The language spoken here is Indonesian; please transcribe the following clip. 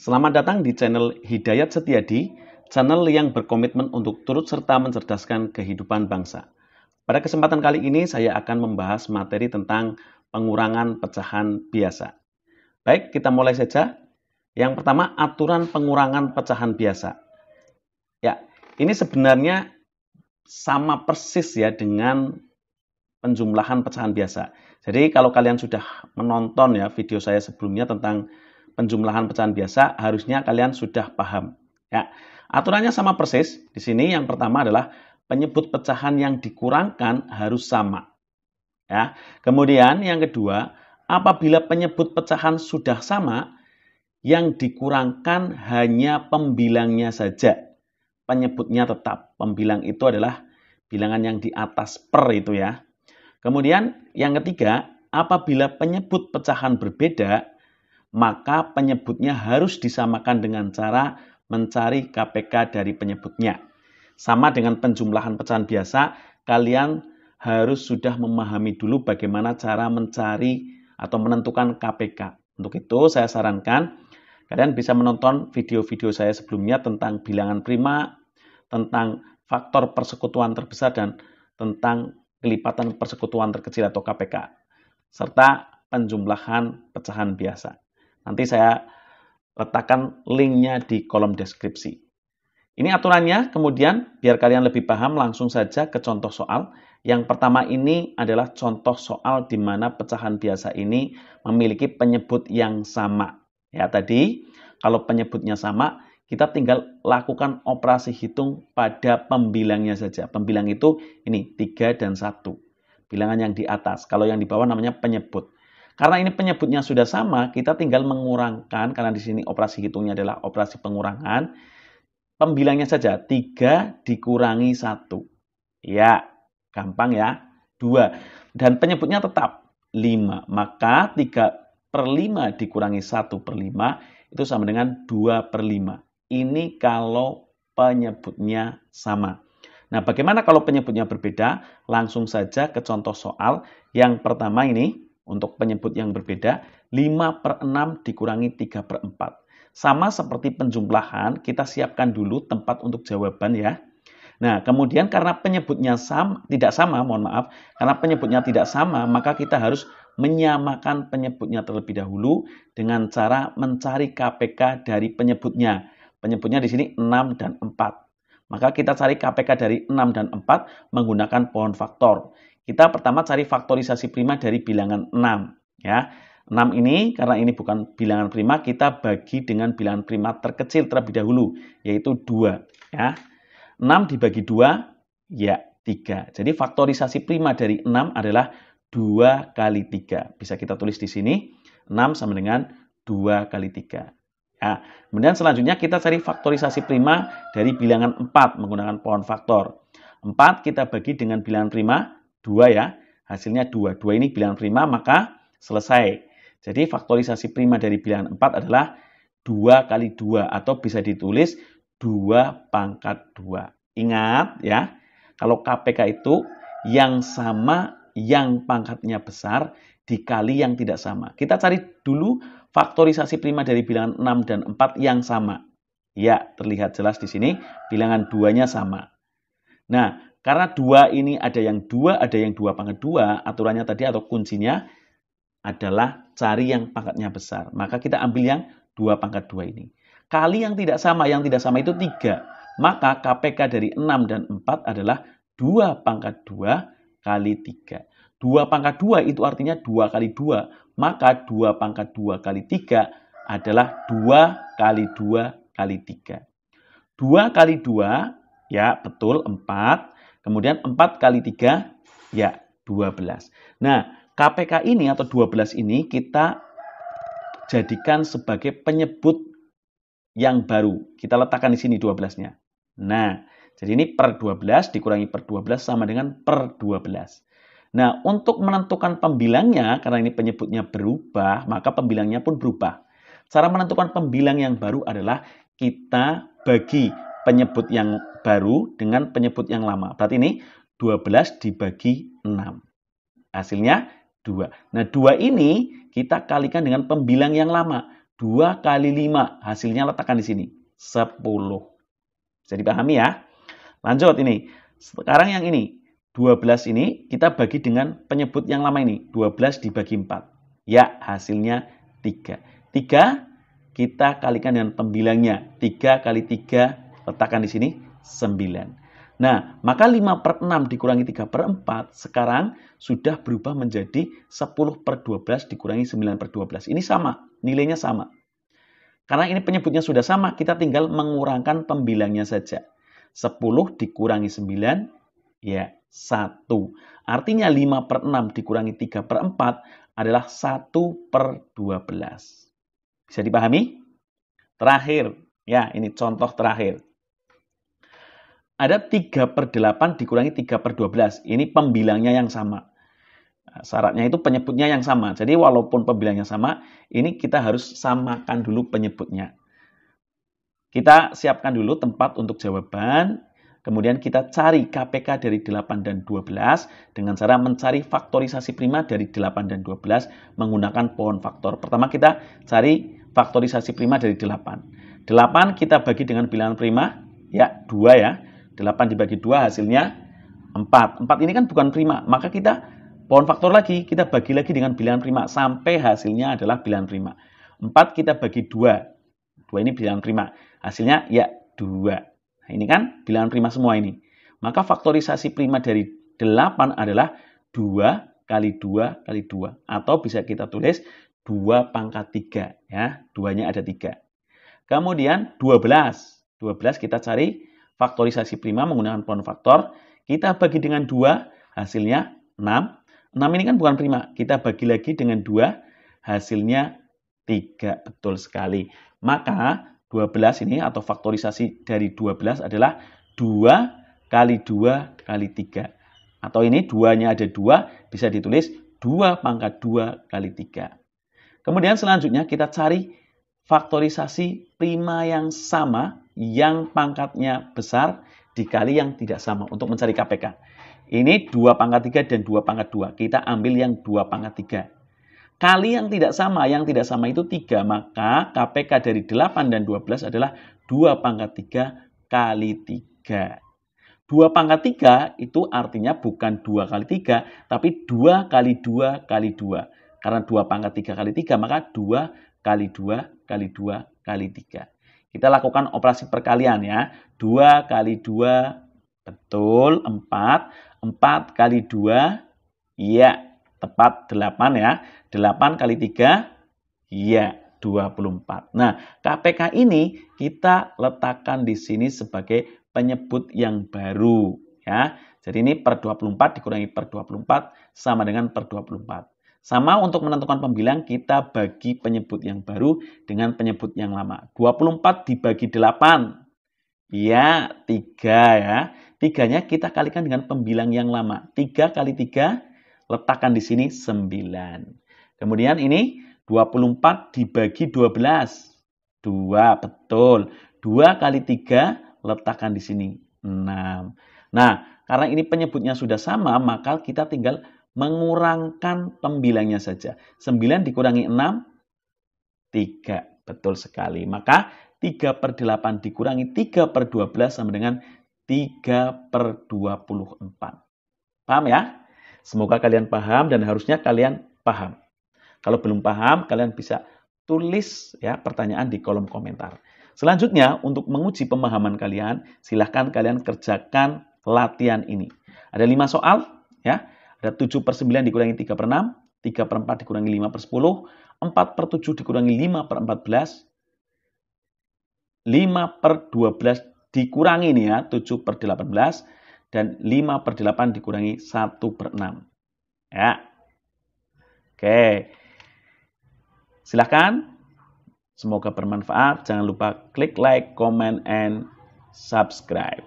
Selamat datang di channel Hidayat Setiadi, channel yang berkomitmen untuk turut serta mencerdaskan kehidupan bangsa. Pada kesempatan kali ini saya akan membahas materi tentang pengurangan pecahan biasa. Baik, kita mulai saja. Yang pertama, aturan pengurangan pecahan biasa. Ya, ini sebenarnya sama persis ya dengan penjumlahan pecahan biasa. Jadi kalau kalian sudah menonton ya video saya sebelumnya tentang penjumlahan pecahan biasa, harusnya kalian sudah paham. Ya, aturannya sama persis. Di sini yang pertama adalah penyebut pecahan yang dikurangkan harus sama. Ya. Kemudian yang kedua, apabila penyebut pecahan sudah sama, yang dikurangkan hanya pembilangnya saja. Penyebutnya tetap. Pembilang itu adalah bilangan yang di atas per itu ya. Kemudian yang ketiga, apabila penyebut pecahan berbeda, maka penyebutnya harus disamakan dengan cara mencari KPK dari penyebutnya. Sama dengan penjumlahan pecahan biasa, kalian harus sudah memahami dulu bagaimana cara mencari atau menentukan KPK. Untuk itu saya sarankan kalian bisa menonton video-video saya sebelumnya tentang bilangan prima, tentang faktor persekutuan terbesar, dan tentang kelipatan persekutuan terkecil atau KPK, serta penjumlahan pecahan biasa. Nanti saya letakkan linknya di kolom deskripsi. Ini aturannya, kemudian biar kalian lebih paham langsung saja ke contoh soal. Yang pertama ini adalah contoh soal di mana pecahan biasa ini memiliki penyebut yang sama. Ya tadi, kalau penyebutnya sama, kita tinggal lakukan operasi hitung pada pembilangnya saja. Pembilang itu ini 3 dan 1. Bilangan yang di atas. Kalau yang di bawah namanya penyebut. Karena ini penyebutnya sudah sama, kita tinggal mengurangkan, karena di sini operasi hitungnya adalah operasi pengurangan. Pembilangnya saja, 3 dikurangi 1. Ya, gampang ya. 2. Dan penyebutnya tetap 5. Maka 3/5 dikurangi 1/5 itu sama dengan 2/5. Ini kalau penyebutnya sama. Nah, bagaimana kalau penyebutnya berbeda? Langsung saja ke contoh soal. Yang pertama ini, untuk penyebut yang berbeda, 5/6 dikurangi 3/4. Sama seperti penjumlahan, kita siapkan dulu tempat untuk jawaban ya. Nah, kemudian karena penyebutnya tidak sama, mohon maaf, karena penyebutnya tidak sama, maka kita harus menyamakan penyebutnya terlebih dahulu dengan cara mencari KPK dari penyebutnya. Penyebutnya di sini 6 dan 4. Maka kita cari KPK dari 6 dan 4 menggunakan pohon faktor. Kita pertama cari faktorisasi prima dari bilangan 6. Ya. 6 ini, karena ini bukan bilangan prima, kita bagi dengan bilangan prima terkecil terlebih dahulu, yaitu 2. Ya. 6 dibagi 2, ya 3. Jadi faktorisasi prima dari 6 adalah 2 kali 3. Bisa kita tulis di sini, 6 sama dengan 2 kali 3. Ya. Kemudian selanjutnya kita cari faktorisasi prima dari bilangan 4 menggunakan pohon faktor. 4 kita bagi dengan bilangan prima, 2 ya. Hasilnya 2. 2 ini bilangan prima, maka selesai. Jadi faktorisasi prima dari bilangan 4 adalah 2 kali 2 atau bisa ditulis 2/2. Ingat ya, kalau KPK itu yang sama yang pangkatnya besar dikali yang tidak sama. Kita cari dulu faktorisasi prima dari bilangan 6 dan 4 yang sama. Ya, terlihat jelas di sini bilangan 2-nya sama. Nah, karena 2 ini ada yang 2, ada yang 2/2, aturannya tadi atau kuncinya adalah cari yang pangkatnya besar. Maka kita ambil yang 2/2 ini. Kali yang tidak sama itu 3. Maka KPK dari 6 dan 4 adalah 2/2 kali 3. 2/2 itu artinya 2 kali 2. Maka 2/2 kali 3 adalah 2 kali 2 kali 3. 2 kali 2, ya betul 4. Kemudian 4 kali 3, ya 12. Nah, KPK ini atau 12 ini kita jadikan sebagai penyebut yang baru. Kita letakkan di sini 12-nya. Nah, jadi ini per 12 dikurangi per 12 sama dengan per 12. Nah, untuk menentukan pembilangnya, karena ini penyebutnya berubah, maka pembilangnya pun berubah. Cara menentukan pembilang yang baru adalah kita bagi penyebut yang baru dengan penyebut yang lama. Berarti ini 12 dibagi 6. Hasilnya 2. Nah, 2 ini kita kalikan dengan pembilang yang lama. 2 kali 5, hasilnya letakkan di sini, 10. Bisa dipahami ya? Lanjut ini. Sekarang yang ini, 12 ini kita bagi dengan penyebut yang lama ini. 12 dibagi 4. Ya, hasilnya 3. 3 kita kalikan dengan pembilangnya. 3 kali 3, letakkan di sini, 9. Nah, maka 5/6 dikurangi 3/4 sekarang sudah berubah menjadi 10/12 dikurangi 9/12. Ini sama, nilainya sama. Karena ini penyebutnya sudah sama, kita tinggal mengurangkan pembilangnya saja. 10 dikurangi 9, ya 1. Artinya 5/6 dikurangi 3/4 adalah 1/12. Bisa dipahami? Terakhir, ya ini contoh terakhir. Ada 3/8 dikurangi 3/12. Ini pembilangnya yang sama. Syaratnya itu penyebutnya yang sama. Jadi walaupun pembilangnya sama, ini kita harus samakan dulu penyebutnya. Kita siapkan dulu tempat untuk jawaban. Kemudian kita cari KPK dari 8 dan 12 dengan cara mencari faktorisasi prima dari 8 dan 12 menggunakan pohon faktor. Pertama kita cari faktorisasi prima dari 8. 8 kita bagi dengan bilangan prima, ya 2 ya. 8 dibagi 2 hasilnya 4. 4 ini kan bukan prima, maka kita pohon faktor lagi, kita bagi lagi dengan bilangan prima sampai hasilnya adalah bilangan prima. 4 kita bagi 2. 2 ini bilangan prima. Hasilnya ya 2. Nah, ini kan bilangan prima semua ini. Maka faktorisasi prima dari 8 adalah 2 kali 2 kali 2. Atau bisa kita tulis 2 pangkat 3. Ya, 2-nya ada 3. Kemudian 12. 12 kita cari faktorisasi prima menggunakan pohon faktor. Kita bagi dengan 2, hasilnya 6. 6 ini kan bukan prima. Kita bagi lagi dengan 2, hasilnya 3. Betul sekali. Maka 12 ini atau faktorisasi dari 12 adalah 2 kali 2 kali 3. Atau ini 2-nya ada 2, bisa ditulis 2 pangkat 2 kali 3. Kemudian selanjutnya kita cari faktorisasi prima yang sama, yang pangkatnya besar, dikali yang tidak sama untuk mencari KPK. Ini 2 pangkat 3 dan 2 pangkat 2. Kita ambil yang 2 pangkat 3. Kali yang tidak sama itu 3. Maka KPK dari 8 dan 12 adalah 2 pangkat 3 kali 3. 2 pangkat 3 itu artinya bukan 2 kali 3, tapi 2 kali 2 kali 2. Karena 2 pangkat 3 kali 3, maka 2 kali 2 kali 2 kali 3. Kita lakukan operasi perkalian ya. 2 kali 2, betul, 4. 4 kali 2, ya, tepat 8 ya. 8 kali 3, ya 24. Nah, KPK ini kita letakkan di sini sebagai penyebut yang baru ya. Jadi ini per 24 dikurangi per 24 sama dengan per 24. Sama untuk menentukan pembilang kita bagi penyebut yang baru dengan penyebut yang lama. 24 dibagi 8. Ya, 3 ya. 3-nya kita kalikan dengan pembilang yang lama. 3 kali 3 letakkan di sini 9. Kemudian ini 24 dibagi 12. 2, betul. 2 kali 3 letakkan di sini 6. Nah, karena ini penyebutnya sudah sama, maka kita tinggal mengurangkan pembilangnya saja. 9 dikurangi 6, 3. Betul sekali. Maka 3/8 dikurangi 3/12 sama dengan 3/24. Paham ya? Semoga kalian paham dan harusnya kalian paham. Kalau belum paham, kalian bisa tulis ya pertanyaan di kolom komentar. Selanjutnya, untuk menguji pemahaman kalian, silahkan kalian kerjakan latihan ini. Ada 5 soal, ya. Ada 7/9 dikurangi 3/6, 3/4 dikurangi 5/10, 4/7 dikurangi 5/14, 5/12 dikurangi ini ya, 7/18, dan 5/8 dikurangi 1/6. Ya. Oke. Silahkan, semoga bermanfaat. Jangan lupa klik like, comment, and subscribe.